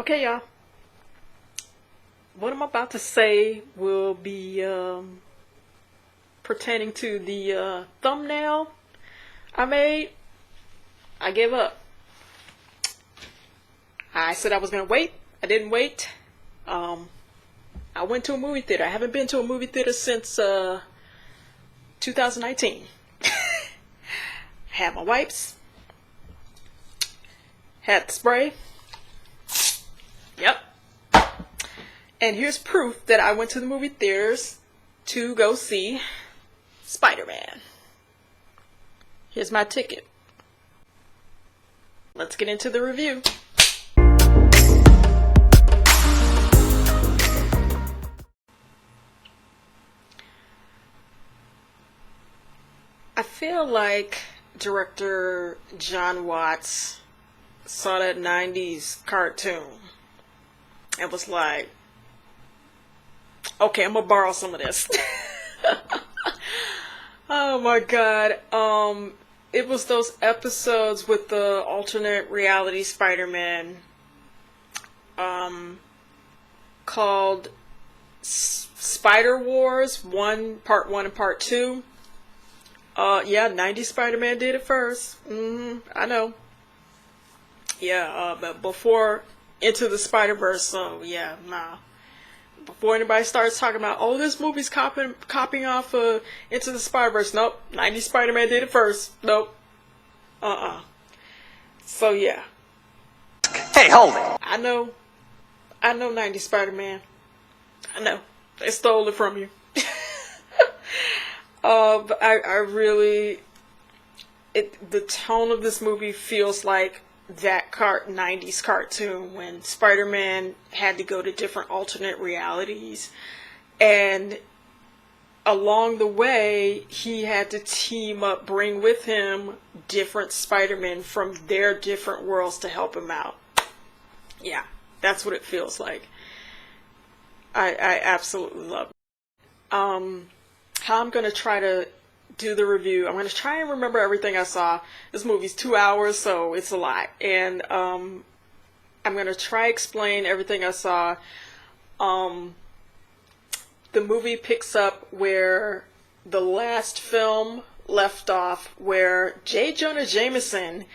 Okay, y'all. What I'm about to say will be pertaining to the thumbnail I made. I gave up. I said I was going to wait. I didn't wait. I went to a movie theater. I haven't been to a movie theater since 2019. Had my wipes. Had the spray. Yep. And here's proof that I went to the movie theaters to go see Spider-Man. Here's my ticket. Let's get into the review. I feel like director John Watts saw that 90s cartoon and was like, okay, I'm gonna borrow some of this. Oh my god. It was those episodes with the alternate reality Spider-Man called Spider Wars Part 1 and Part 2. Yeah, 90s Spider-Man did it first. I know. Yeah, but before Into the Spider-Verse, so yeah, nah. Before anybody starts talking about, oh, this movie's copying off Into the Spider-Verse, nope. 90s Spider-Man did it first. Nope. So yeah. Hey, hold it. I know 90s Spider-Man. I know. They stole it from you. But I really, the tone of this movie feels like that 90s cartoon when Spider-Man had to go to different alternate realities, and along the way he had to team up, bring with him different Spider-Men from their different worlds to help him out. Yeah, that's what it feels like. I absolutely love it. How I'm going to try to do the review, I'm going to try and remember everything I saw. This movie's 2 hours, so it's a lot. And I'm going to try explain everything I saw. The movie picks up where the last film left off, where J. Jonah Jameson,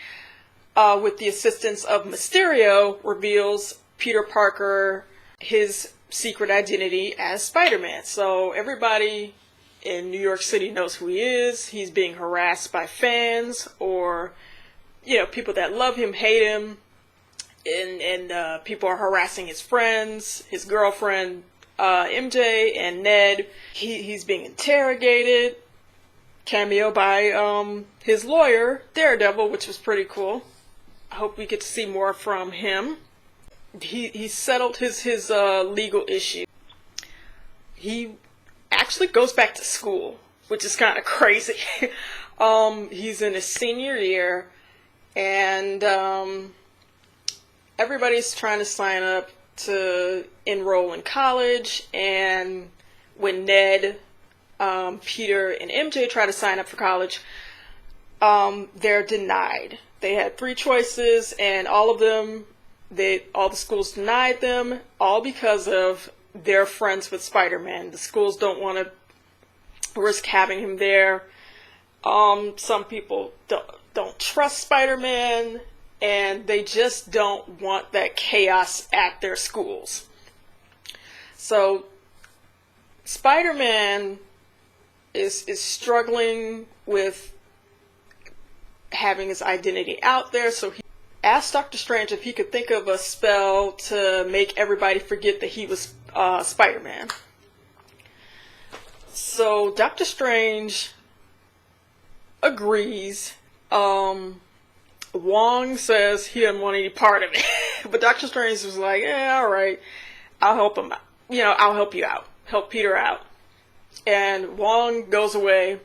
with the assistance of Mysterio, reveals Peter Parker his secret identity as Spider-Man. So everybody in New York City knows who he is. He's being harassed by fans, or people that love him hate him, and people are harassing his friends, his girlfriend MJ, and Ned. He's being interrogated. Cameo by his lawyer Daredevil, which was pretty cool. I hope we get to see more from him. He settled his legal issue. He actually goes back to school, which is kind of crazy. He's in his senior year, and everybody's trying to sign up to enroll in college, and when Ned, Peter, and MJ try to sign up for college, they're denied. They had 3 choices, and all the schools denied them, all because of they're friends with Spider-Man. The schools don't want to risk having him there. Some people don't trust Spider-Man, and they just don't want that chaos at their schools. So Spider-Man is struggling with having his identity out there, so he asked Dr. Strange if he could think of a spell to make everybody forget that he was Spider-Man. So Dr. Strange agrees. Wong says he doesn't want any part of it. But Dr. Strange was like, yeah, alright, I'll help him out. I'll help you out. Help Peter out. And Wong goes away,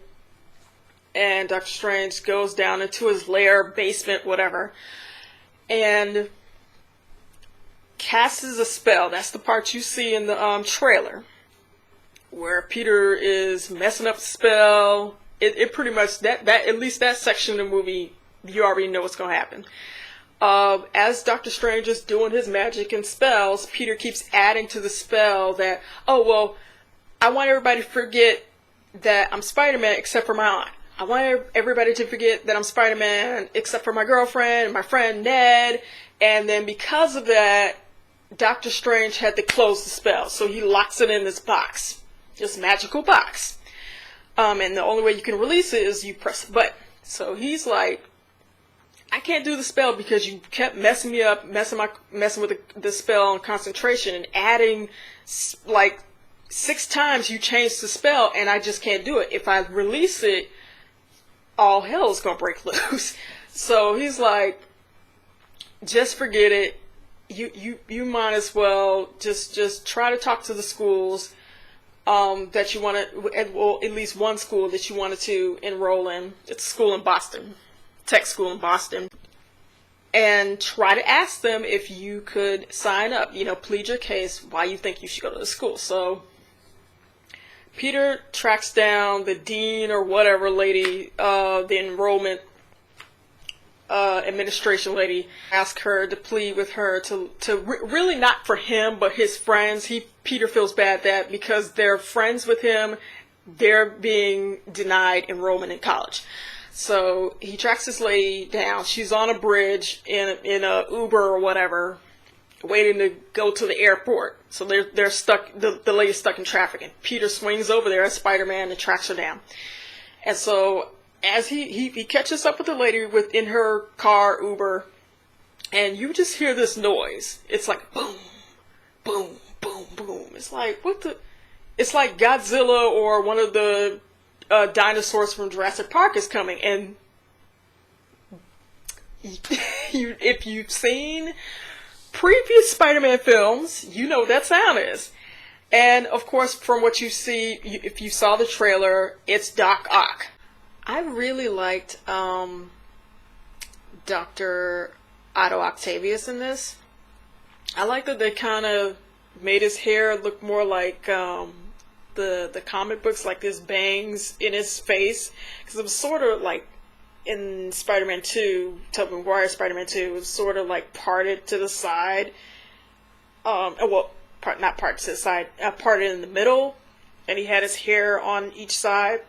and Dr. Strange goes down into his lair, basement, whatever, and casts a spell. That's the part you see in the trailer, where Peter is messing up the spell. It pretty much, that at least that section of the movie, you already know what's going to happen. As Doctor Strange is doing his magic and spells, Peter keeps adding to the spell that, oh, well, I want everybody to forget that I'm Spider-Man except for my aunt. I want everybody to forget that I'm Spider-Man except for my girlfriend and my friend Ned. And then because of that, Doctor Strange had to close the spell. So he locks it in this box. This magical box. And the only way you can release it is you press the button. So he's like, I can't do the spell because you kept messing me up, messing with the spell and concentration, and adding like 6 times you changed the spell, and I just can't do it. If I release it, all hell is gonna break loose. So he's like, just forget it. You might as well just try to talk to the schools that you want to, well, at least one school that you wanted to enroll in. It's a school in Boston. Tech school in Boston, and try to ask them if you could sign up, plead your case why you think you should go to the school. So Peter tracks down the dean or whatever lady, the enrollment administration lady, ask her to plead with her to really, not for him but his friends. Peter feels bad that because they're friends with him, they're being denied enrollment in college. So he tracks this lady down. She's on a bridge in a Uber or whatever, waiting to go to the airport. So they're stuck. The lady's stuck in traffic, and Peter swings over there as Spider-Man and tracks her down. And so as he catches up with the lady in her car Uber, and you just hear this noise. It's like boom, boom, boom, boom. It's like what the? It's like Godzilla or one of the dinosaurs from Jurassic Park is coming. And if you've seen previous Spider-Man films, you know what that sound is. And of course, from what you see, if you saw the trailer, it's Doc Ock. I really liked Dr. Otto Octavius in this. I like that they kind of made his hair look more like the comic books, like this bangs in his face, because it was sort of like in Spider-Man 2, Tobey Maguire Spider-Man 2, it was sort of like parted to the side, not parted to the side, parted in the middle, and he had his hair on each side.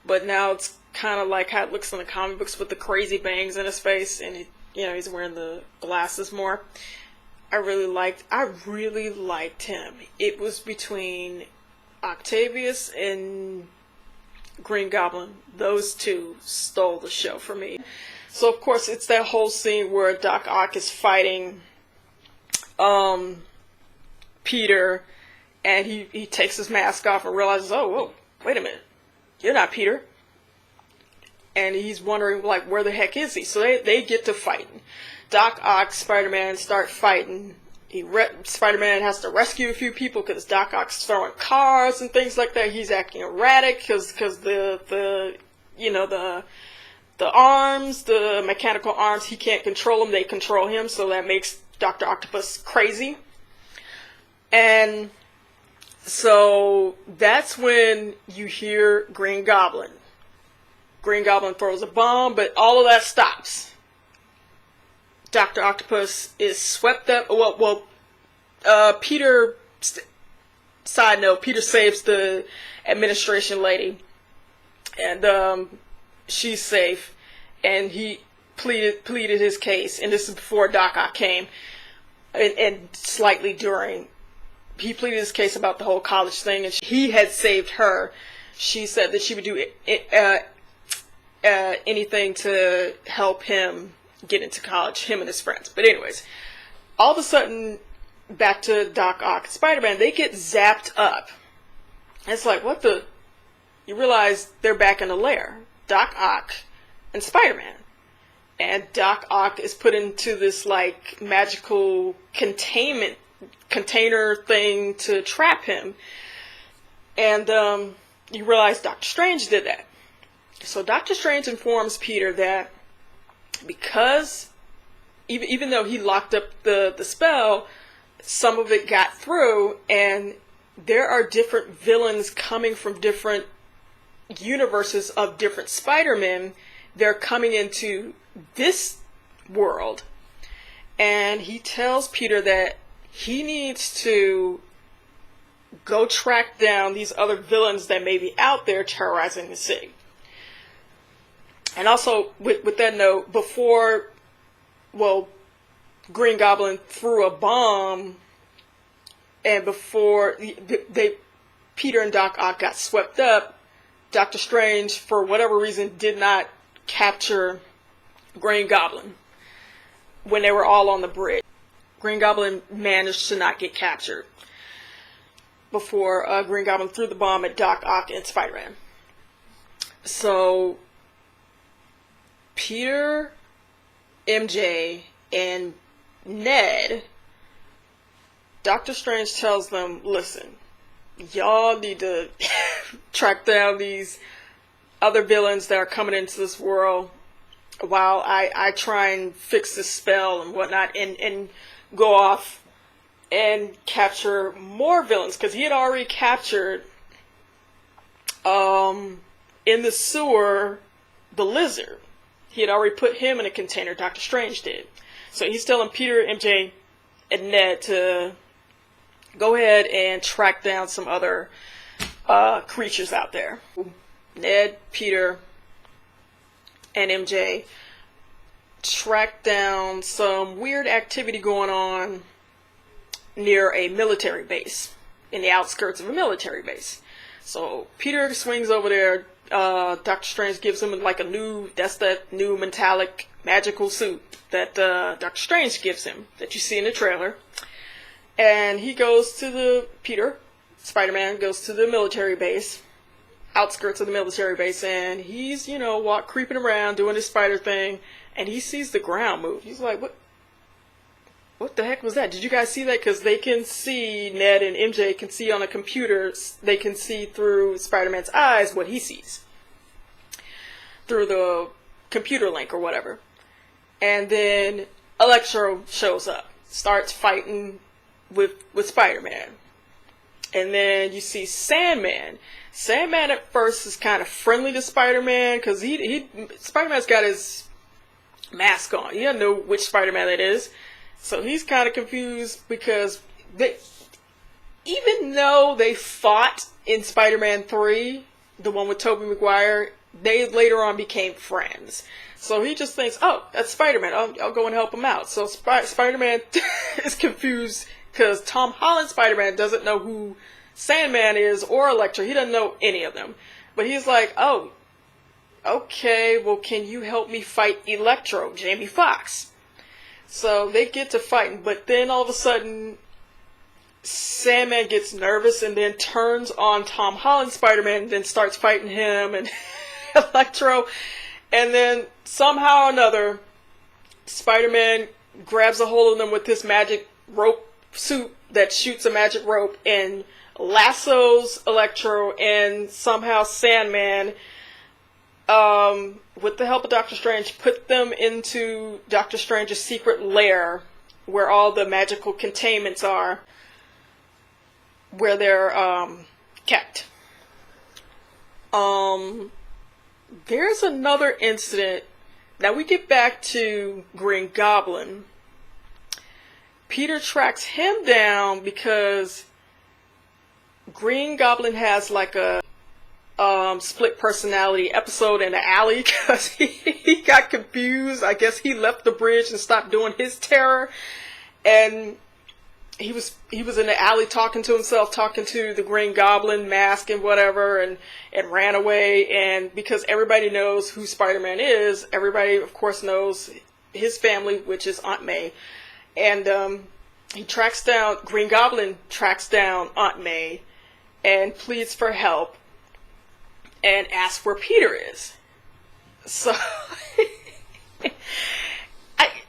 But now it's kind of like how it looks in the comic books with the crazy bangs in his face, and he's wearing the glasses more. I really liked him. It was between Octavius and Green Goblin. Those two stole the show for me. So of course it's that whole scene where Doc Ock is fighting Peter, and he takes his mask off and realizes, oh, whoa, wait a minute, you're not Peter. And he's wondering, like, where the heck is he? So they get to fighting. Doc Ock, Spider-Man start fighting. Spider-Man has to rescue a few people because Doc Ock's throwing cars and things like that. He's acting erratic because the arms, the mechanical arms, he can't control them. They control him, so that makes Dr. Octopus crazy. And so that's when you hear Green Goblin. Green Goblin throws a bomb, but all of that stops. Dr. Octopus is swept up. Peter, side note, Peter saves the administration lady, and she's safe, and he pleaded his case, and this is before Doc Ock came, and slightly during. He pleaded his case about the whole college thing, and he had saved her. She said that she would do anything to help him get into college, him and his friends. But anyways, all of a sudden, back to Doc Ock and Spider-Man, they get zapped up. It's like, what the? You realize they're back in the lair. Doc Ock and Spider-Man. And Doc Ock is put into this, like, magical container thing to trap him. And you realize Doctor Strange did that. So Doctor Strange informs Peter that because even though he locked up the spell, some of it got through, and there are different villains coming from different universes of different Spider-Men. They're coming into this world. And he tells Peter that he needs to go track down these other villains that may be out there terrorizing the city. And also, with that note, before, Green Goblin threw a bomb, and before Peter and Doc Ock got swept up, Doctor Strange, for whatever reason, did not capture Green Goblin when they were all on the bridge. Green Goblin managed to not get captured before Green Goblin threw the bomb at Doc Ock and Spider-Man. So Peter, MJ, and Ned, Doctor Strange tells them, listen, y'all need to track down these other villains that are coming into this world while I try and fix this spell and whatnot, and go off and capture more villains, because he had already captured in the sewer the Lizard. He had already put him in a container. Doctor Strange did. So he's telling Peter, MJ, and Ned to go ahead and track down some other creatures out there. Ned, Peter, and MJ track down some weird activity going on near a military base, in the outskirts of a military base. So Peter swings over there. Doctor Strange gives him like that new metallic magical suit that Doctor Strange gives him, that you see in the trailer. And he goes to Spider-Man goes to the military base, outskirts of the military base, and he's, creeping around doing his spider thing, and he sees the ground move. He's like, what the heck was that? Did you guys see that? Because they can see, Ned and MJ can see on a computer, they can see through Spider-Man's eyes what he sees through the computer link or whatever. And then Electro shows up, starts fighting with Spider-Man. And then you see Sandman. Sandman at first is kind of friendly to Spider-Man, because Spider-Man's got his mask on. He doesn't know which Spider-Man that is. So he's kind of confused, because even though they fought in Spider-Man 3, the one with Tobey Maguire, they later on became friends. So he just thinks, oh, that's Spider-Man. I'll go and help him out. So Spider-Man is confused, because Tom Holland Spider-Man doesn't know who Sandman is or Electro. He doesn't know any of them. But he's like, oh, okay, well, can you help me fight Electro, Jamie Foxx? So they get to fighting, but then all of a sudden, Sandman gets nervous and then turns on Tom Holland Spider-Man and then starts fighting him and Electro. And then somehow or another, Spider-Man grabs a hold of them with this magic rope suit that shoots a magic rope and lassos Electro, and somehow Sandman, with the help of Doctor Strange, put them into Doctor Strange's secret lair where all the magical containments are, where they're kept. There's another incident. Now we get back to Green Goblin. Peter tracks him down because Green Goblin has like a split personality episode in the alley, because he got confused. I guess he left the bridge and stopped doing his terror, and he was in the alley talking to himself, talking to the Green Goblin mask and whatever, and ran away. And because everybody knows who Spider-Man is, everybody of course knows his family, which is Aunt May, and Green Goblin tracks down Aunt May and pleads for help and asks where Peter is. So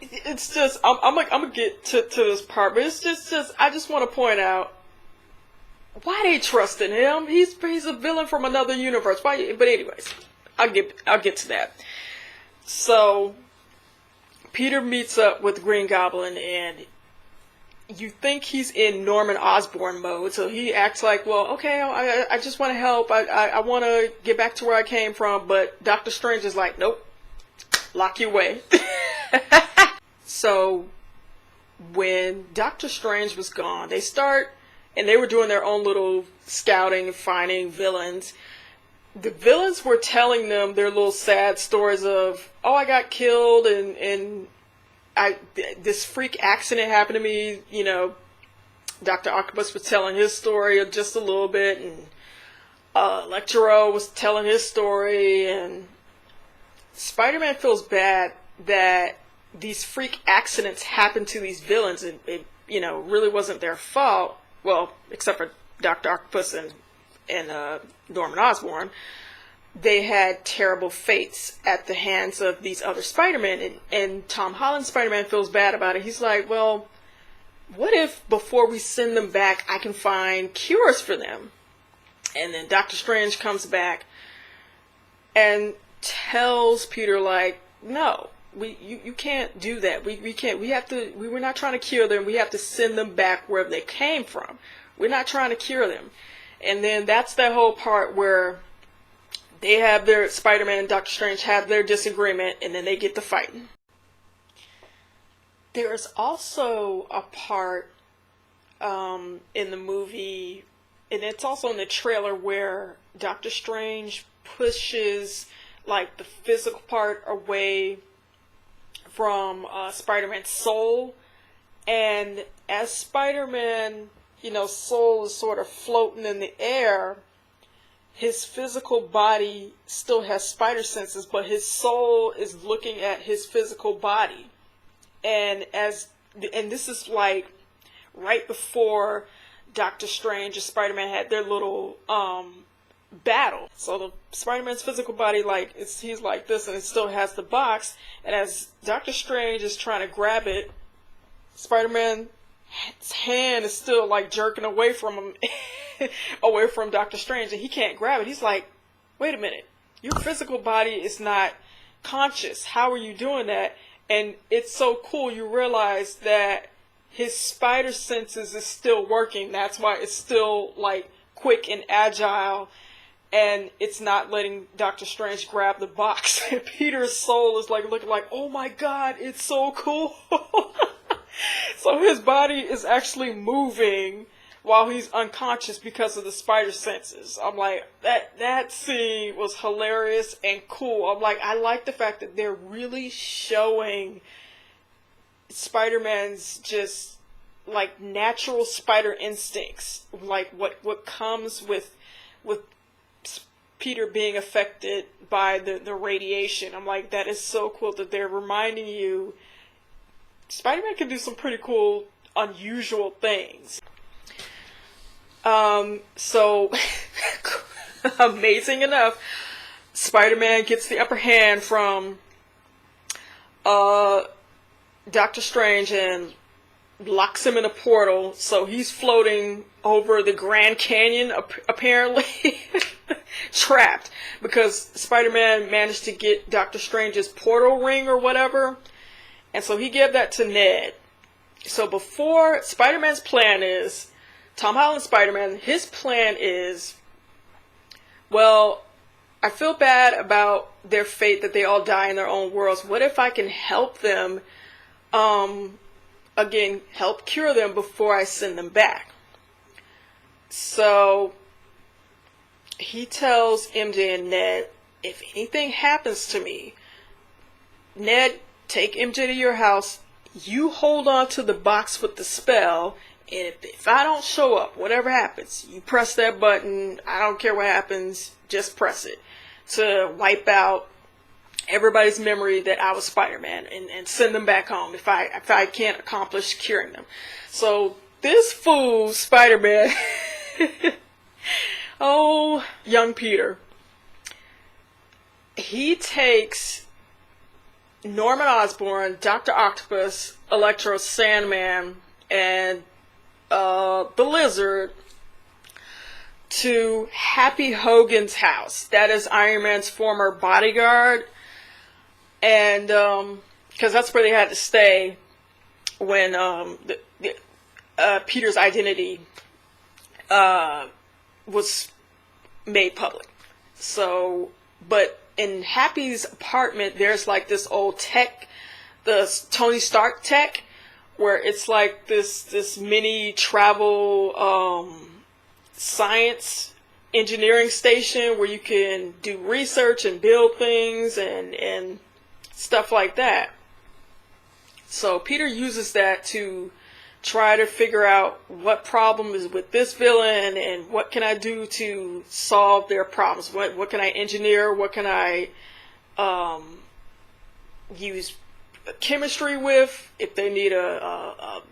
it's just, I'm gonna get to this part, but it's just I just want to point out why they trusted him. He's a villain from another universe. Why? But anyways, I'll get to that. So Peter meets up with Green Goblin, and you think he's in Norman Osborn mode, so he acts like, well, okay, I just want to help. I want to get back to where I came from. But Doctor Strange is like, nope, lock you away. So when Doctor Strange was gone, they were doing their own little scouting and finding villains. The villains were telling them their little sad stories of, oh, I got killed and this freak accident happened to me. You know, Dr. Octopus was telling his story just a little bit, and Electro was telling his story, and Spider-Man feels bad that these freak accidents happen to these villains, and it really wasn't their fault. Well, except for Dr. Octopus and Norman Osborn. They had terrible fates at the hands of these other Spider-Men, and Tom Holland's Spider-Man feels bad about it. He's like, well, what if before we send them back, I can find cures for them? And then Doctor Strange comes back and tells Peter, like, no, you can't do that. We can't. We're not trying to cure them. We have to send them back wherever they came from. We're not trying to cure them. And then that's that whole part where they have their Spider-Man and Doctor Strange have their disagreement, and then they get to fighting. There's also a part in the movie, and it's also in the trailer, where Doctor Strange pushes like the physical part away from Spider-Man's soul, and as Spider-Man, soul is sort of floating in the air, his physical body still has spider senses, but his soul is looking at his physical body. And this is like right before Doctor Strange and Spider-Man had their little battle. So the Spider-Man's physical body, like, he's like this, and it still has the box. And as Doctor Strange is trying to grab it, Spider-Man's hand is still like jerking away from him, away from Doctor Strange, and he can't grab it. He's like, wait a minute, your physical body is not conscious. How are you doing that? And it's so cool. You realize that his spider senses is still working. That's why it's still like quick and agile, and it's not letting Doctor Strange grab the box. And Peter's soul is like looking like, oh my god, it's so cool. So his body is actually moving while he's unconscious because of the spider senses. I'm like, that scene was hilarious and cool. I'm like, I like the fact that they're really showing Spider-Man's just like natural spider instincts, like what comes with Peter being affected by the radiation. I'm like, that is so cool that they're reminding you Spider-Man can do some pretty cool, unusual things. So, amazing enough, Spider-Man gets the upper hand from Doctor Strange and locks him in a portal. So he's floating over the Grand Canyon, apparently, trapped, because Spider-Man managed to get Doctor Strange's portal ring or whatever. And so he gave that to Ned. So before, Spider-Man's plan is, Tom Holland's Spider-Man, his plan is, well, I feel bad about their fate that they all die in their own worlds. What if I can help them, again, help cure them before I send them back? So he tells MJ and Ned, if anything happens to me, Ned, take MJ to your house, you hold on to the box with the spell, and if I don't show up, whatever happens, you press that button, I don't care what happens, just press it, to wipe out everybody's memory that I was Spider-Man, and send them back home if I can't accomplish curing them. So this fool, Spider-Man, oh, young Peter, he takes Norman Osborn, Dr. Octopus, Electro, Sandman, and the Lizard to Happy Hogan's house. That is Iron Man's former bodyguard. And because that's where they had to stay when Peter's identity was made public. So, but in Happy's apartment, there's like this old tech the Tony Stark tech, where it's like this mini travel science engineering station where you can do research and build things and stuff like that. So Peter uses that to try to figure out what problem is with this villain and what can I do to solve their problems. What can I engineer? What can I use chemistry with if they need a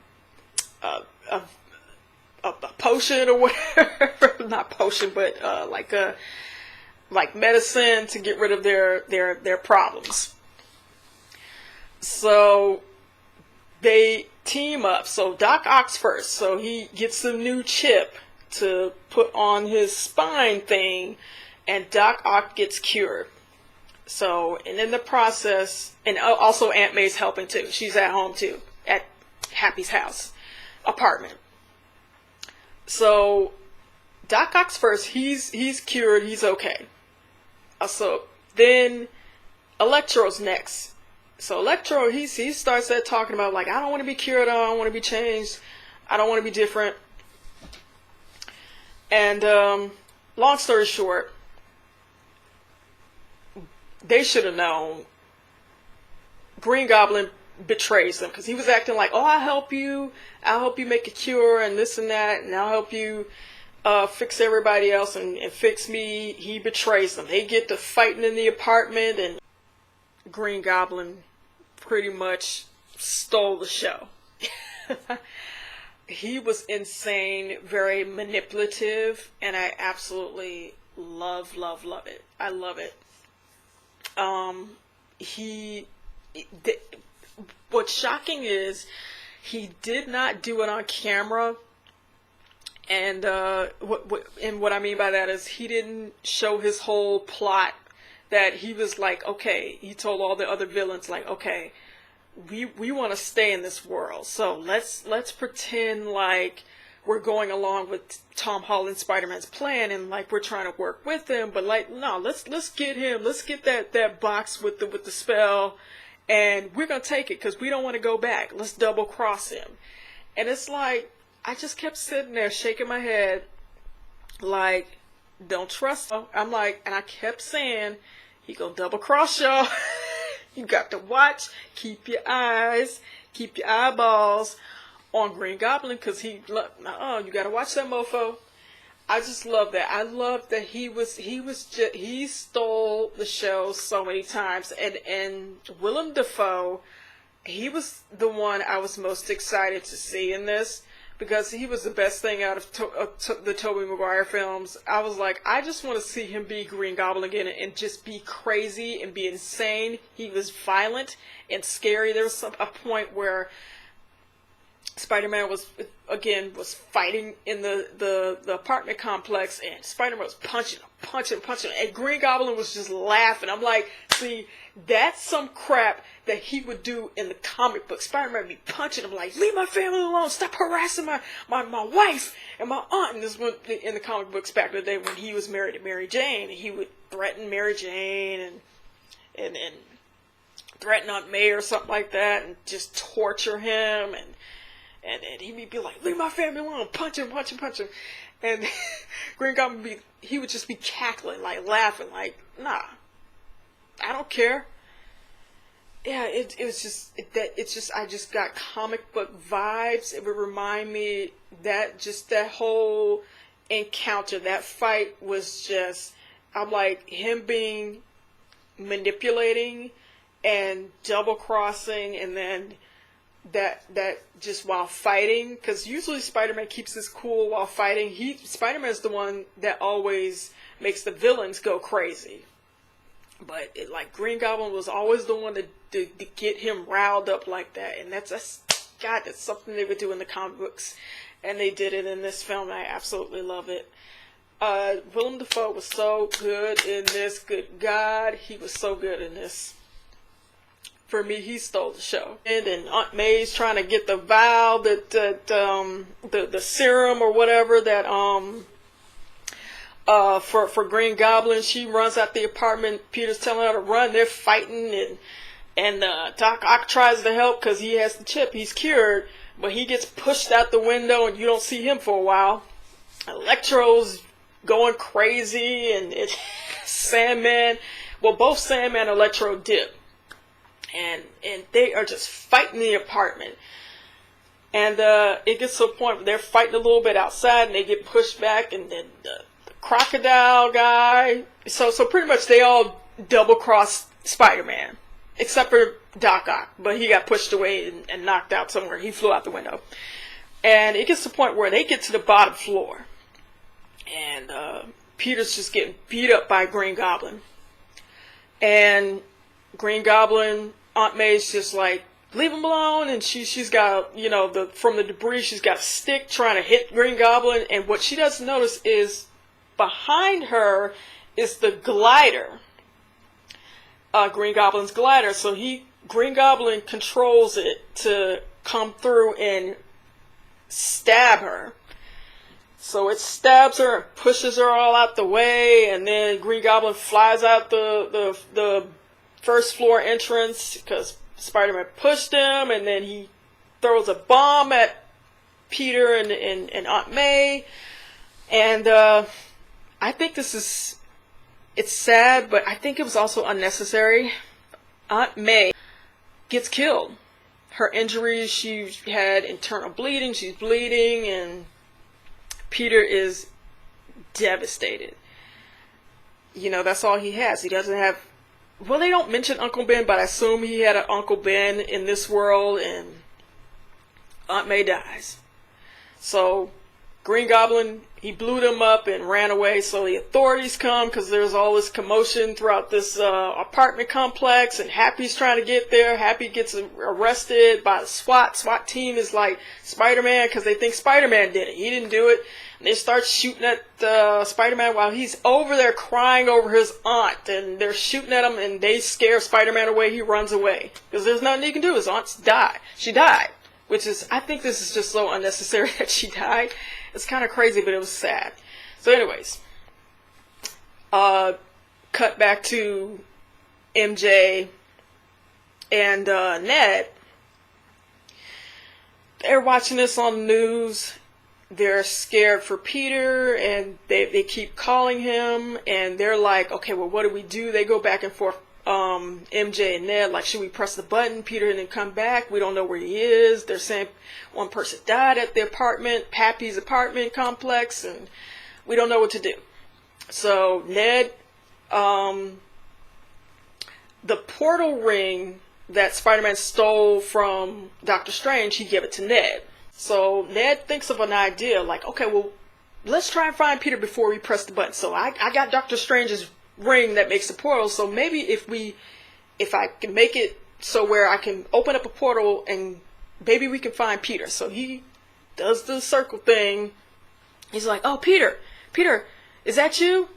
potion or whatever. Not potion, but like medicine to get rid of their problems. So they team up. So Doc Ock's first. So he gets some new chip to put on his spine thing, and Doc Ock gets cured. So, and in the process, and also Aunt May's helping too. She's at home too, at Happy's house, apartment. So, Doc Ock's first. He's cured. He's okay. So then Electro's next. So Electro, he starts that talking about like, I don't want to be cured. I don't want to be changed. I don't want to be different. And long story short, they should have known. Green Goblin betrays them because he was acting like, oh, I'll help you make a cure and this and that, and I'll help you fix everybody else and fix me. He betrays them. They get to fighting in the apartment, and Green Goblin pretty much stole the show. He was insane, very manipulative, and I absolutely love it. I love it. What's shocking is he did not do it on camera, and what I mean by that is he didn't show his whole plot. That he was like, okay, he told all the other villains like, okay, we want to stay in this world, so let's pretend like we're going along with Tom Holland Spider-Man's plan, and like we're trying to work with him, but like no, let's get him, let's get that box with the spell, and we're gonna take it because we don't want to go back. Let's double cross him. And it's like I just kept sitting there shaking my head, like don't trust him. I'm like, and I kept saying he gonna double cross y'all. You got to watch, keep your eyeballs on Green Goblin, because you gotta watch that mofo. I just love that. I love that he stole the show so many times, and Willem Dafoe, he was the one I was most excited to see in this, because he was the best thing out of the Tobey Maguire films. I was like, I just want to see him be Green Goblin again and just be crazy and be insane. He was violent and scary. There was a point where Spider-Man was fighting in the apartment complex, and Spider-Man was punching, and Green Goblin was just laughing. I'm like, see, that's some crap that he would do in the comic book. Spider-Man would be punching him like, leave my family alone, stop harassing my wife and my aunt. And this was in the comic books back in the day when he was married to Mary Jane. He would threaten Mary Jane and threaten Aunt May or something like that, and just torture him, and he'd be like, leave my family alone, punch him. And Green Goblin he would just be cackling, like laughing, like, nah, I don't care. Yeah, I just got comic book vibes. It would remind me that whole encounter, that fight was just, I'm like, him being manipulating and double crossing, and then that just while fighting, because usually Spider-Man keeps his cool while fighting. Spider-Man's the one that always makes the villains go crazy, but Green Goblin was always the one to get him riled up like that. And that's something they would do in the comic books, and they did it in this film. I absolutely love it. Willem Dafoe was so good in this. Good God, he was so good in this. For me, he stole the show. And Aunt May's trying to get the vial, the serum or whatever that for Green Goblin. She runs out the apartment. Peter's telling her to run. They're fighting, And Doc Ock tries to help because he has the chip. He's cured, but he gets pushed out the window and you don't see him for a while. Electro's going crazy, and it's Sandman. Well, both Sandman and Electro dip. And they are just fighting the apartment. And it gets to a point where they're fighting a little bit outside, and they get pushed back, and then the crocodile guy. So pretty much they all double-cross Spider-Man. Except for Doc Ock, but he got pushed away and knocked out somewhere. He flew out the window. And it gets to the point where they get to the bottom floor. And Peter's just getting beat up by Green Goblin. And Green Goblin, Aunt May's just like, leave him alone. And she's got, from the debris, she's got a stick trying to hit Green Goblin. And what she doesn't notice is behind her is the glider. Green Goblin's glider. So Green Goblin controls it to come through and stab her. So it stabs her and pushes her all out the way, and then Green Goblin flies out the first floor entrance because Spider-Man pushed him, and then he throws a bomb at Peter and Aunt May. And I think it's sad, but I think it was also unnecessary. Aunt May gets killed. Her injuries, she had internal bleeding, she's bleeding, and Peter is devastated. That's all he has. He doesn't have... Well, they don't mention Uncle Ben, but I assume he had an Uncle Ben in this world, and Aunt May dies. So Green Goblin, he blew them up and ran away, so the authorities come because there's all this commotion throughout this apartment complex, and Happy's trying to get there. Happy gets arrested by the SWAT. SWAT team is like Spider-Man because they think Spider-Man did it. He didn't do it. And they start shooting at Spider-Man while he's over there crying over his aunt, and they're shooting at him, and they scare Spider-Man away. He runs away because there's nothing he can do. His aunt's died. She died, which is, I think this is just so unnecessary that she died. It's kind of crazy, but it was sad. So anyways, cut back to MJ and Ned. They're watching this on the news. They're scared for Peter, and they keep calling him, and they're like, okay, well, what do we do? They go back and forth, MJ and Ned, like, should we press the button? Peter didn't come back. We don't know where he is. They're saying one person died at the apartment, Pappy's apartment complex, and we don't know what to do. So Ned, the portal ring that Spider-Man stole from Doctor Strange, he gave it to Ned. So Ned thinks of an idea, like, okay, well, let's try and find Peter before we press the button. So I got Doctor Strange's ring that makes the portal, so maybe if I can make it so where I can open up a portal and maybe we can find Peter. So he does the circle thing. He's like, oh, Peter, is that you?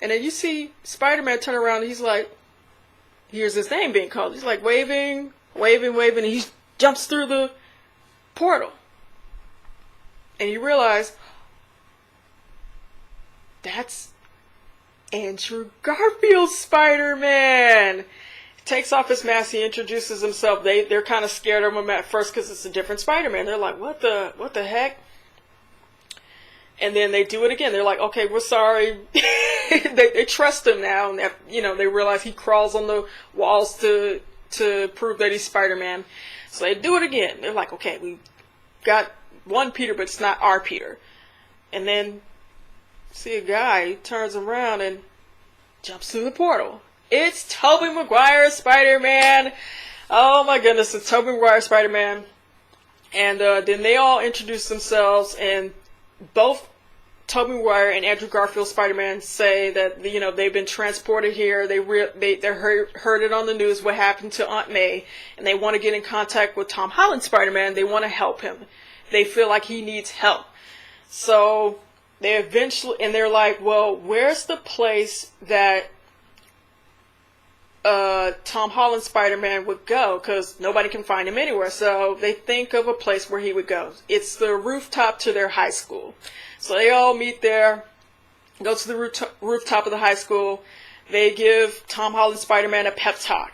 And then you see Spider-Man turn around, and he's like, here's his name being called. He's like waving, and he jumps through the portal. And you realize, that's Andrew Garfield's Spider-Man. He takes off his mask, he introduces himself. They're kind of scared of him at first because it's a different Spider-Man. They're like, what the heck? And then they do it again. They're like, okay, we're sorry. they trust him now, and they realize he crawls on the walls to prove that he's Spider-Man. So they do it again. They're like, okay, we got one Peter, but it's not our Peter. And then see a guy, he turns around and jumps through the portal. It's Tobey Maguire Spider-Man. Oh my goodness, it's Tobey Maguire Spider-Man. And then they all introduce themselves, and both Tobey Maguire and Andrew Garfield Spider-Man say that they've been transported here. They heard it on the news what happened to Aunt May, and they want to get in contact with Tom Holland Spider-Man. They want to help him. They feel like he needs help. So they're like, well, where's the place that Tom Holland Spider-Man would go? Because nobody can find him anywhere. So they think of a place where he would go. It's the rooftop to their high school. So they all meet there, go to the rooftop of the high school. They give Tom Holland Spider-Man a pep talk.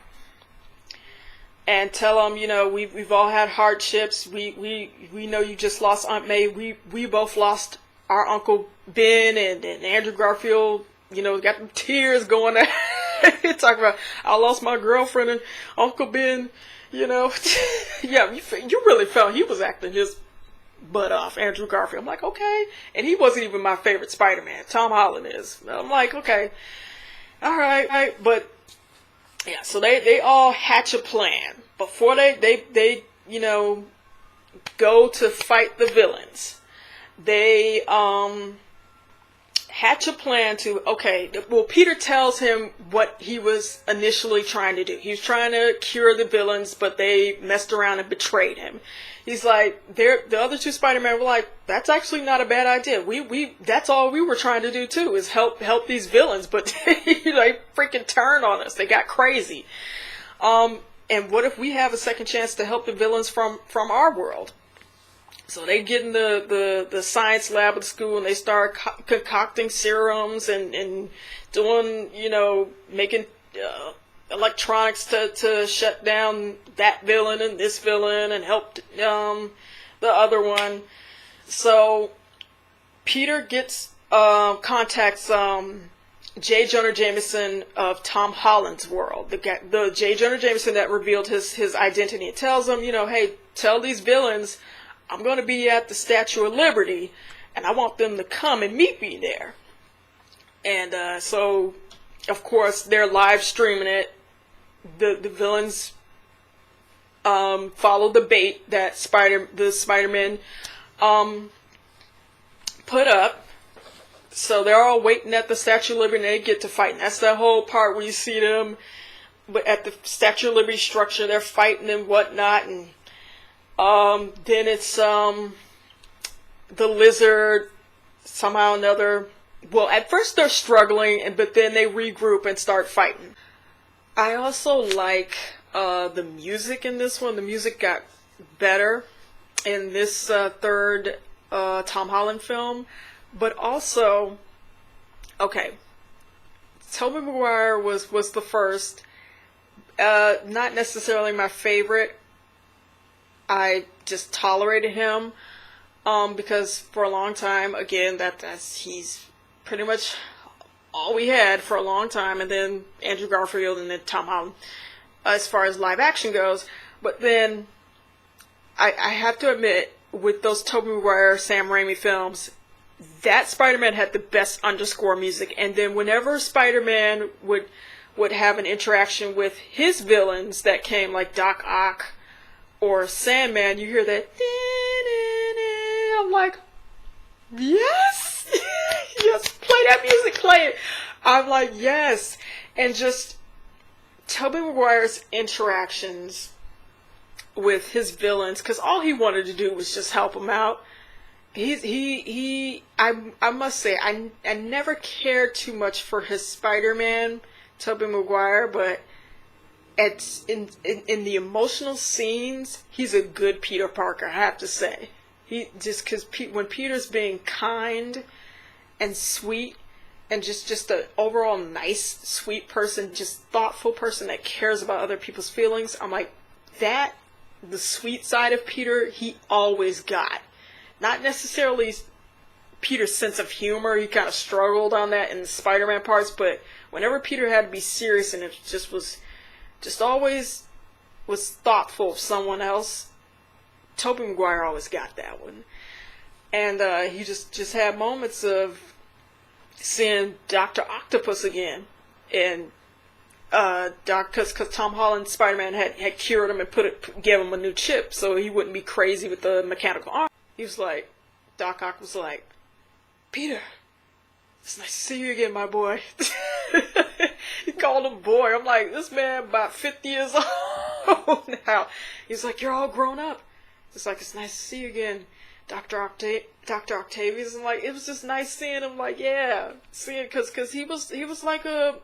and tell him, we've all had hardships. We know you just lost Aunt May. We both lost our Uncle Ben, and Andrew Garfield, got the tears going there. Talking about, I lost my girlfriend and Uncle Ben, Yeah, you really felt he was acting his butt off, Andrew Garfield. I'm like, okay. And he wasn't even my favorite Spider-Man. Tom Holland is. I'm like, okay. All right. But, yeah, so they all hatch a plan. Before they go to fight the villains. They, hatch a plan to, Peter tells him what he was initially trying to do. He was trying to cure the villains, but they messed around and betrayed him. He's like, the other two Spider-Men were like, that's actually not a bad idea. That's all we were trying to do too, is help these villains, but they freaking turned on us. They got crazy. And what if we have a second chance to help the villains from our world? So they get in the science lab of the school, and they start concocting serums and doing, making electronics to shut down that villain and this villain and help the other one. So Peter contacts J. Jonah Jameson of Tom Holland's world, the J. Jonah Jameson that revealed his identity. It tells him, hey, tell these villains I'm going to be at the Statue of Liberty, and I want them to come and meet me there. And so, of course, they're live streaming it. The villains follow the bait that the Spider-Man put up. So they're all waiting at the Statue of Liberty, and they get to fight. And that's that whole part where you see them at the Statue of Liberty structure. They're fighting and whatnot, and then it's the Lizard somehow or another. Well, at first they're struggling, but then they regroup and start fighting. I also like the music in this one. The music got better in this third Tom Holland film, but also, Tobey Maguire was the first. Not necessarily my favorite. I just tolerated him because for a long time, again, he's pretty much all we had for a long time, and then Andrew Garfield and then Tom Holland as far as live action goes. But then I have to admit, with those Tobey Maguire, Sam Raimi films, that Spider-Man had the best underscore music. And then whenever Spider-Man would have an interaction with his villains that came, like Doc Ock or Sandman, you hear that. I'm like, yes, yes, play that music, play it. I'm like, yes. And just Tobey Maguire's interactions with his villains, because all he wanted to do was just help them out. I must say, I never cared too much for his Spider-Man, Tobey Maguire, but in the emotional scenes, he's a good Peter Parker, I have to say. Because when Peter's being kind and sweet, and just an overall nice, sweet person, just thoughtful person that cares about other people's feelings, I'm like, the sweet side of Peter, he always got. Not necessarily Peter's sense of humor, he kind of struggled on that in the Spider-Man parts, but whenever Peter had to be serious and it just always was thoughtful of someone else, Tobey Maguire always got that one. And he just had moments of seeing Dr. Octopus again, and because Tom Holland's Spider-Man had cured him and gave him a new chip so he wouldn't be crazy with the mechanical arm. He was like, Doc Ock was like, Peter, it's nice to see you again, my boy. He called him boy. I'm like, this man about 50 years old now. He's like, you're all grown up. It's like, it's nice to see you again, Dr. Octavius. And like, it was just nice seeing him. Like, yeah, seeing because he was like a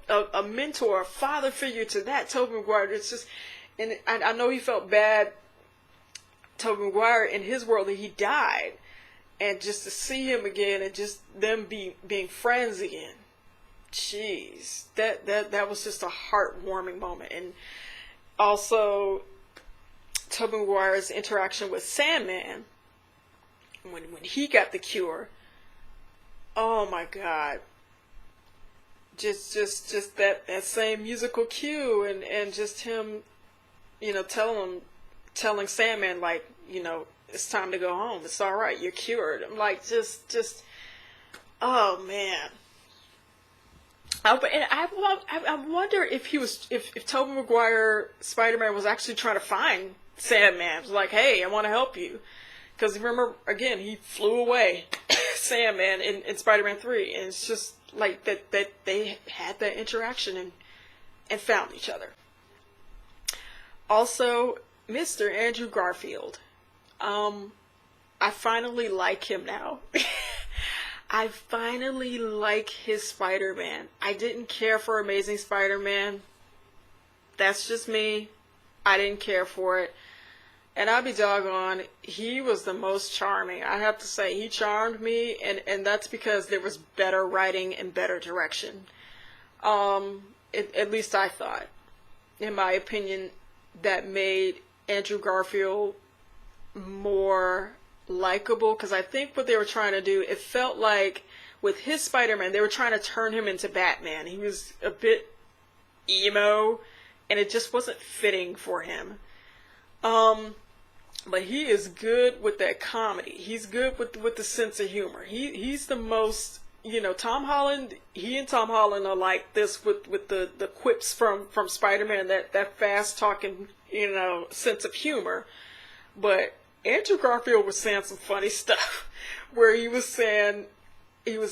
mentor, a father figure to that Tobey Maguire. It's just, and I know he felt bad, Tobey Maguire, in his world, that he died, and just to see him again and just them being friends again. Jeez, that was just a heartwarming moment. And also, Tobey Maguire's interaction with Sandman, when he got the cure. Oh my God. Just that same musical cue, and just him, telling Sandman, like, it's time to go home. It's all right. You're cured. I'm like, oh man. And I wonder if Tobey Maguire Spider-Man was actually trying to find Sandman. It was like, hey, I want to help you. Because remember, again, he flew away, Sandman, in Spider-Man 3. And it's just like that they had that interaction and found each other. Also, Mr. Andrew Garfield. I finally like him now. I finally like his Spider-Man. I didn't care for Amazing Spider-Man. That's just me. I didn't care for it. And I'll be doggone, he was the most charming. I have to say, he charmed me, and that's because there was better writing and better direction. At least I thought. In my opinion, that made Andrew Garfield more likable, because I think what they were trying to do, it felt like with his Spider-Man, they were trying to turn him into Batman. He was a bit emo, and it just wasn't fitting for him. But he is good with that comedy. He's good with the sense of humor. He's the most, Tom Holland, he and Tom Holland are like this with the quips from Spider-Man, that fast talking, sense of humor. But Andrew Garfield was saying some funny stuff where he was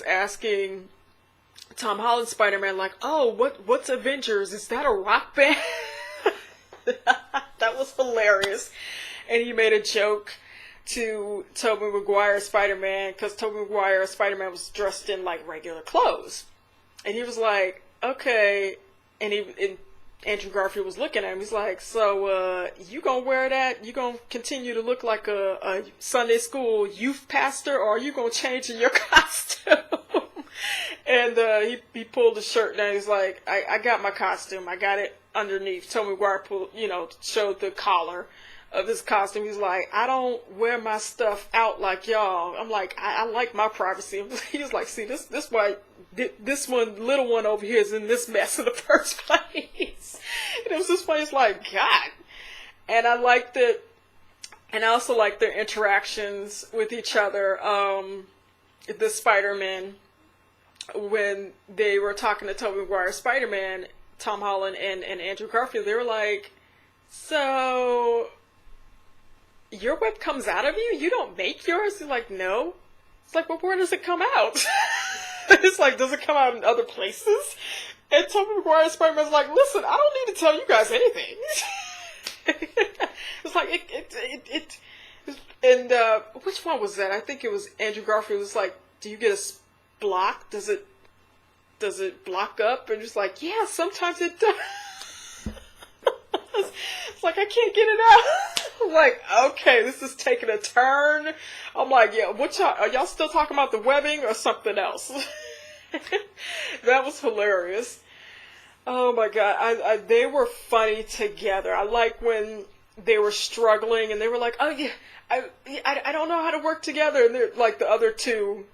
asking Tom Holland's Spider-Man, like, oh, what's Avengers? Is that a rock band? That was hilarious. And he made a joke to Tobey Maguire's Spider-Man, because Tobey Maguire's Spider-Man was dressed in like regular clothes. And he was like, okay. And Andrew Garfield was looking at him. He's like, so you gonna wear that? You gonna continue to look like a Sunday school youth pastor, or are you gonna change in your costume? And he pulled the shirt down. He's like, I got my costume. I got it underneath. Tobey Maguire showed the collar of his costume. He's like, I don't wear my stuff out like y'all. I'm like, I like my privacy. He was like, see, this why this little one over here is in this mess in the first place. And it was just funny. It's like, God. And I liked it. And I also liked their interactions with each other. The Spider-Man, when they were talking to Tobey Maguire Spider-Man, Tom Holland and Andrew Garfield, they were like, so your web comes out of you? You don't make yours? He's like, no. It's like, well, where does it come out? It's like, does it come out in other places? And Tobey Maguire Spider-Man's like, listen, I don't need to tell you guys anything. It's like, and which one was that? I think it was Andrew Garfield. Was like, do you get a block? Does it block up? And just like, yeah, sometimes it does. It's like, I can't get it out. I'm like, okay, this is taking a turn. I'm like, yeah, are y'all still talking about the webbing or something else? That was hilarious. Oh my God, they were funny together. I like when they were struggling and they were like, oh yeah, I don't know how to work together. And they're like, the other two,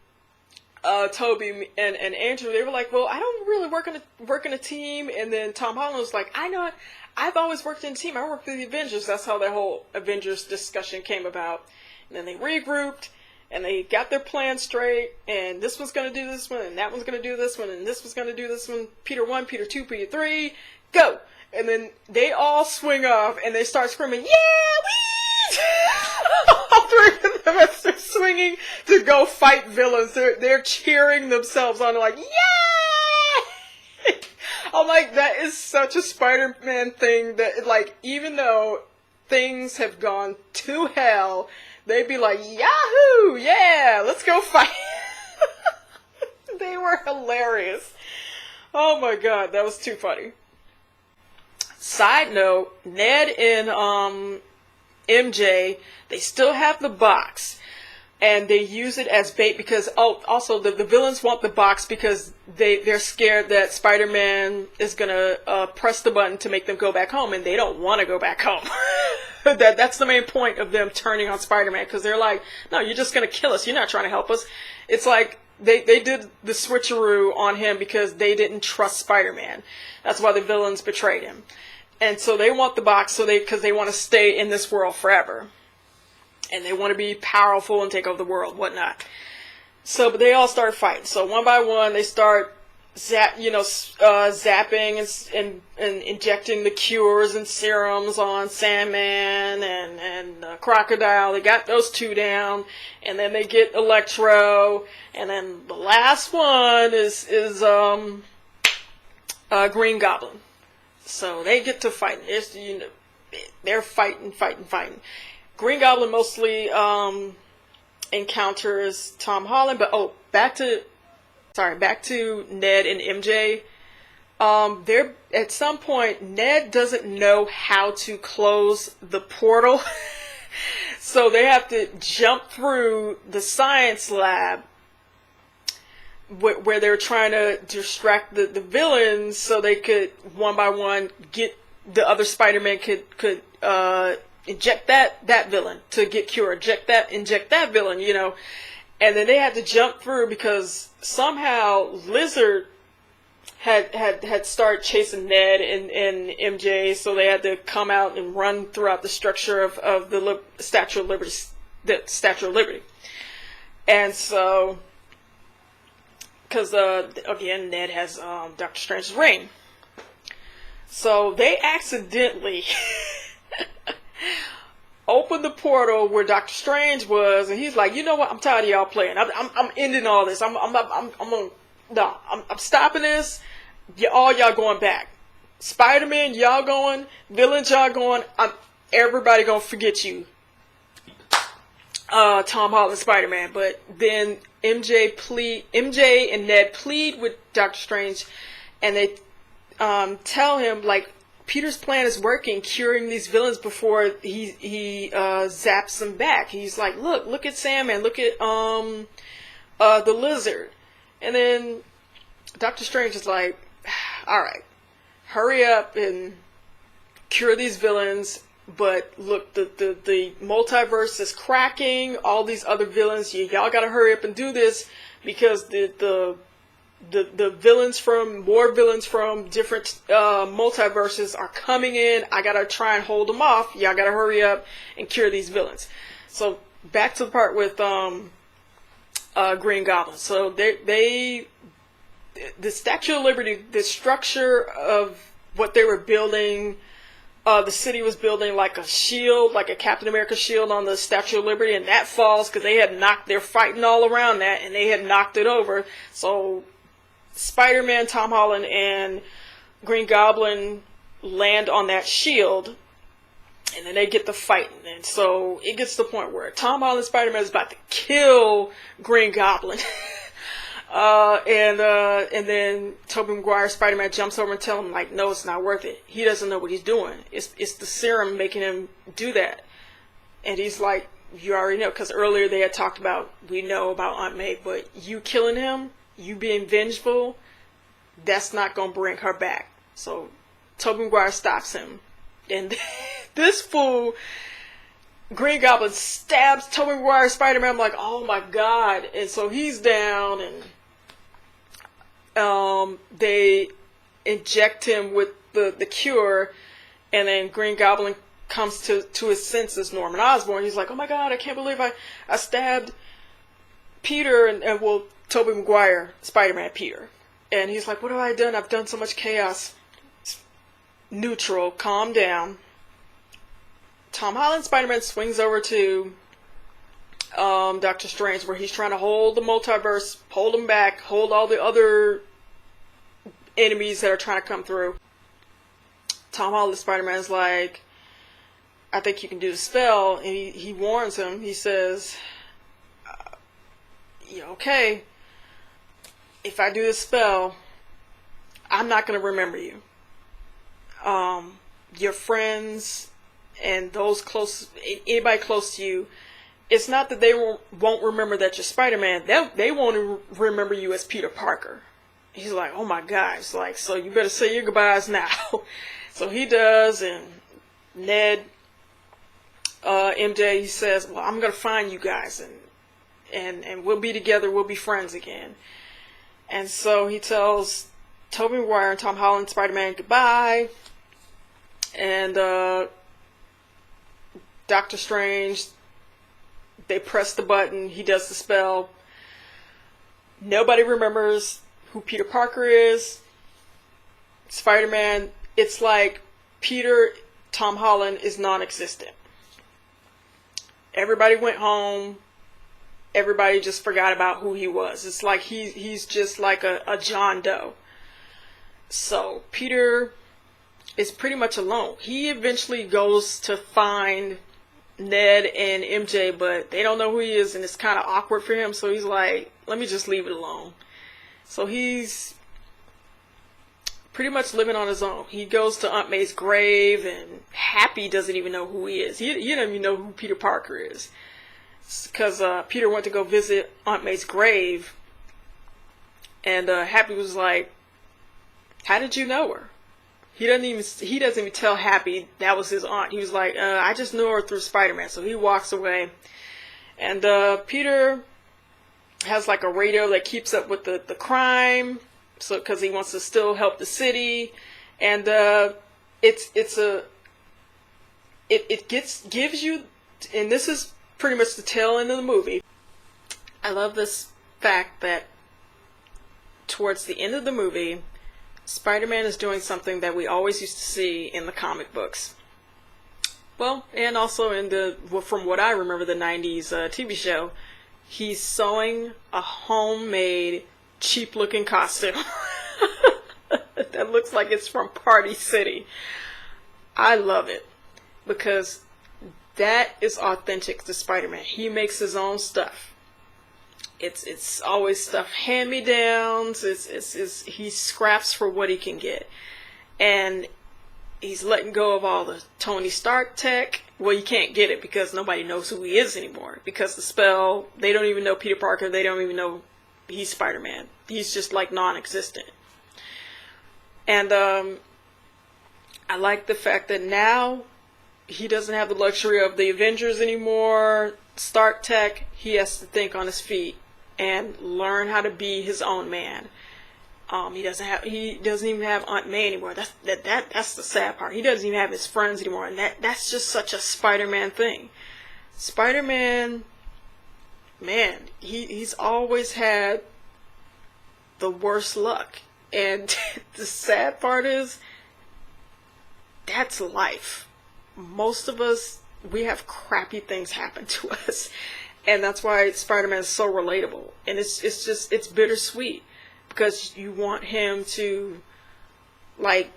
Tobey and Andrew, they were like, well, I don't really work in a team. And then Tom Holland was like, I know it. I've always worked in a team. I worked with the Avengers. That's how that whole Avengers discussion came about. And then they regrouped, and they got their plan straight, and this one's going to do this one, and that one's going to do this one, and this one's going to do this one. Peter 1, Peter 2, Peter 3, go! And then they all swing off, and they start screaming, yeah, wee! All three of them are swinging to go fight villains. They're cheering themselves on. They're like, yeah! I'm like, that is such a Spider-Man thing that, like, even though things have gone to hell, they'd be like, yahoo! Yeah! Let's go fight! They were hilarious. Oh my God, that was too funny. Side note, Ned and MJ, they still have the box. and they use it as bait because also the villains want the box because they're scared that Spider-Man is gonna press the button to make them go back home, and they don't want to go back home. That's the main point of them turning on Spider-Man, because they're like, no, you're just gonna kill us, you're not trying to help us. It's like they did the switcheroo on him because they didn't trust Spider-Man. That's why the villains betrayed him, and so they want the box because they want to stay in this world forever. And they want to be powerful and take over the world, whatnot. So, but they all start fighting. So one by one, they start zapping and injecting the cures and serums on Sandman and Crocodile. They got those two down, and then they get Electro, and then the last one is Green Goblin. So they get to fighting. They're fighting. Green Goblin mostly encounters Tom Holland, but back to Ned and MJ. They're at some point, Ned doesn't know how to close the portal, so they have to jump through the science lab where they're trying to distract the villains, so they could one by one get the other Spider-Man could inject that villain to get cured. Inject that villain, And then they had to jump through because somehow Lizard had started chasing Ned and MJ, so they had to come out and run throughout the structure of the Statue of Liberty. And so, because again, Ned has Doctor Strange's ring, so they accidentally opened the portal where Doctor Strange was, and he's like, you know what? I'm tired of y'all playing. I'm ending all this. I'm stopping this. Y'all going back. Spider-Man, y'all going. Villains, y'all going. Everybody gonna forget you. Tom Holland, Spider-Man. But then MJ and Ned plead with Doctor Strange, and they tell him, like, Peter's plan is working, curing these villains before he zaps them back. He's like, look at Sandman, look at the Lizard. And then Doctor Strange is like, alright, hurry up and cure these villains, but look, the multiverse is cracking, all these other villains, y'all gotta hurry up and do this, because the more villains from different multiverses are coming in. I gotta try and hold them off. Y'all gotta hurry up and cure these villains. So back to the part with Green Goblin. So the Statue of Liberty, the structure of what they were building, the city was building like a shield, like a Captain America shield on the Statue of Liberty, and that falls because they're fighting all around that, and they had knocked it over. So Spider-Man, Tom Holland, and Green Goblin land on that shield, and then they get to fighting. And so it gets to the point where Tom Holland, Spider-Man, is about to kill Green Goblin. And then Tobey Maguire, Spider-Man, jumps over and tells him, like, no, it's not worth it. He doesn't know what he's doing. It's the serum making him do that. And he's like, you already know, because earlier they had talked about, we know about Aunt May, but you killing him, you being vengeful, that's not going to bring her back. So Tobey Maguire stops him. And this fool, Green Goblin, stabs Tobey Maguire, Spider-Man. I'm like, oh my god. And so he's down, and they inject him with the cure, and then Green Goblin comes to his senses, Norman Osborn. He's like, oh my god, I can't believe I stabbed Peter, and Tobey Maguire, Spider-Man, Peter. And he's like, what have I done? I've done so much chaos. Neutral, calm down. Tom Holland, Spider-Man, swings over to Doctor Strange, where he's trying to hold the multiverse, hold him back, hold all the other enemies that are trying to come through. Tom Holland, Spider-Man, is like, I think you can do the spell. And he warns him. He says, yeah, okay, if I do this spell, I'm not going to remember you. Your friends and those close, anybody close to you, it's not that they won't remember that you're Spider-Man. They won't remember you as Peter Parker. He's like, oh my gosh, like, so you better say your goodbyes now. So he does, and Ned, MJ, he says, well, I'm gonna find you guys, and we'll be together, we'll be friends again. And so he tells Tobey Maguire and Tom Holland, Spider-Man, goodbye. And Doctor Strange, they press the button, he does the spell. Nobody remembers who Peter Parker is. Spider-Man, it's like Peter, Tom Holland is non-existent. Everybody went home. Everybody just forgot about who he was. It's like he's just like a John Doe. So Peter is pretty much alone. He eventually goes to find Ned and MJ, but they don't know who he is, and it's kind of awkward for him. So he's like, let me just leave it alone. So he's pretty much living on his own. He goes to Aunt May's grave, and Happy doesn't even know who he is. He doesn't even know who Peter Parker is. Because Peter went to go visit Aunt May's grave, and Happy was like, how did you know her? He doesn't even tell Happy that was his aunt. He was like, I just knew her through Spider-Man. So he walks away, and Peter has like a radio that keeps up with the crime, so because he wants to still help the city, and it gives you, and this is pretty much the tail end of the movie. I love this fact that towards the end of the movie, Spider-Man is doing something that we always used to see in the comic books. Well, and also from what I remember, the 90s TV show, he's sewing a homemade, cheap-looking costume that looks like it's from Party City. I love it because that is authentic to Spider-Man. He makes his own stuff. It's always stuff hand-me-downs. He scraps for what he can get, and he's letting go of all the Tony Stark tech. Well, you can't get it because nobody knows who he is anymore. Because the spell, they don't even know Peter Parker. They don't even know he's Spider-Man. He's just like non-existent. And I like the fact that now he doesn't have the luxury of the Avengers anymore, Stark tech. He has to think on his feet and learn how to be his own man. He doesn't even have Aunt May anymore. That's the sad part. He doesn't even have his friends anymore, and that's just such a Spider-Man thing. Spider-Man, man, he's always had the worst luck, and the sad part is that's life. Most of us, we have crappy things happen to us, and that's why Spider-Man is so relatable, and it's bittersweet. Because you want him to, like,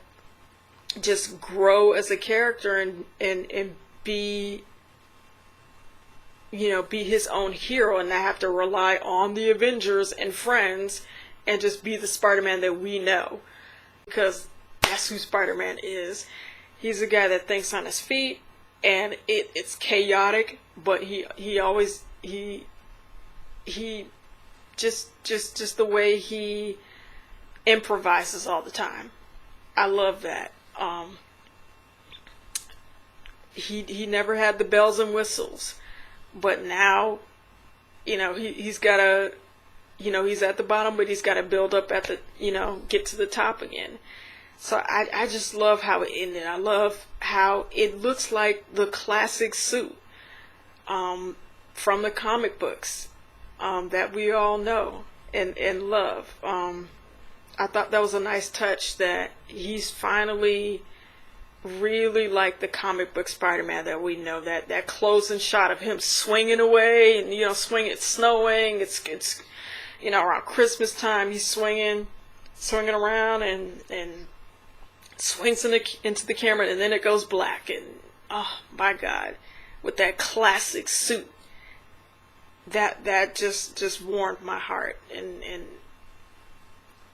just grow as a character and be, be his own hero and not have to rely on the Avengers and friends and just be the Spider-Man that we know. Because that's who Spider-Man is. He's a guy that thinks on his feet, and it's chaotic, but he just the way he improvises all the time. I love that. He never had the bells and whistles, but now, he's got to, he's at the bottom, but he's got to build up at the, get to the top again. So I just love how it ended. I love how it looks like the classic suit from the comic books. That we all know and love. I thought that was a nice touch that he's finally really like the comic book Spider-Man that we know. That closing shot of him swinging away and it's snowing. It's around Christmas time he's swinging around and swings into the camera, and then it goes black, and oh my God, with that classic suit. That just warmed my heart, and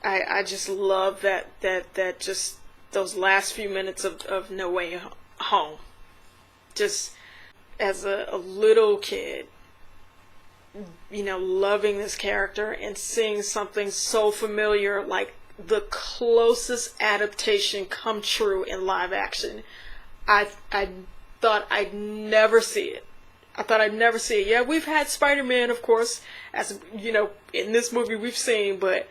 I just love that just those last few minutes of No Way Home. Just as a little kid, loving this character and seeing something so familiar, like the closest adaptation come true in live action. I thought I'd never see it. Yeah, we've had Spider-Man, of course, as in this movie we've seen, but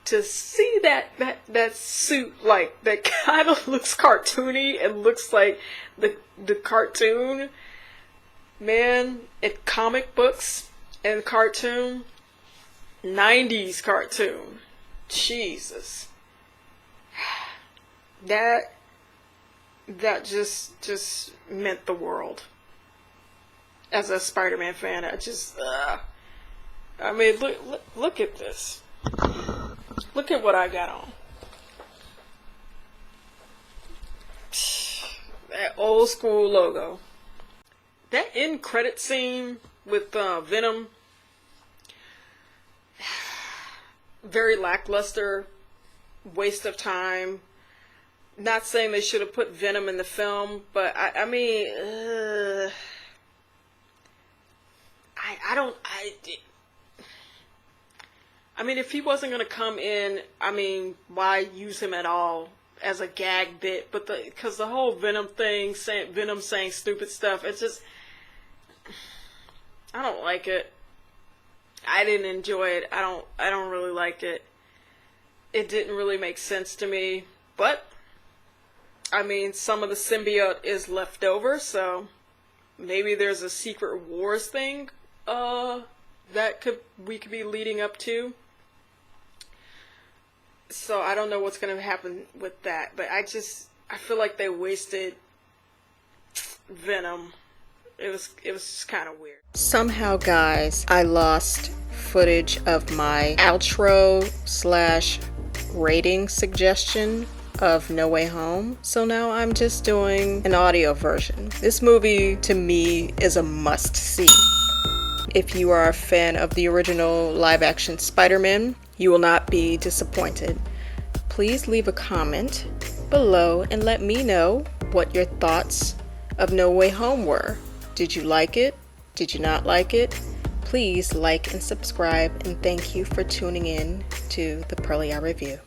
to see that suit, like, that kind of looks cartoony and looks like the cartoon, man, in comic books and cartoon, 90s cartoon, Jesus, that just meant the world. As a Spider-Man fan, look at this. Look at what I got on. That old school logo. That end credit scene with Venom, very lackluster, waste of time. Not saying they should have put Venom in the film, but I mean, if he wasn't going to come in, why use him at all as a gag bit? But because the whole Venom thing, Venom saying stupid stuff, it's just, I don't like it. I didn't enjoy it. I don't really like it. It didn't really make sense to me. But, some of the symbiote is left over, so maybe there's a Secret Wars thing that we could be leading up to. So I don't know what's going to happen with that, but I feel like they wasted Venom. It was just kind of weird. Somehow, guys, I lost footage of my outro / rating suggestion of No Way Home, so now I'm just doing an audio version. This movie, to me, is a must-see. If you are a fan of the original live-action Spider-Man, you will not be disappointed. Please leave a comment below and let me know what your thoughts of No Way Home were. Did you like it? Did you not like it? Please like and subscribe, and thank you for tuning in to the Pearlie Review.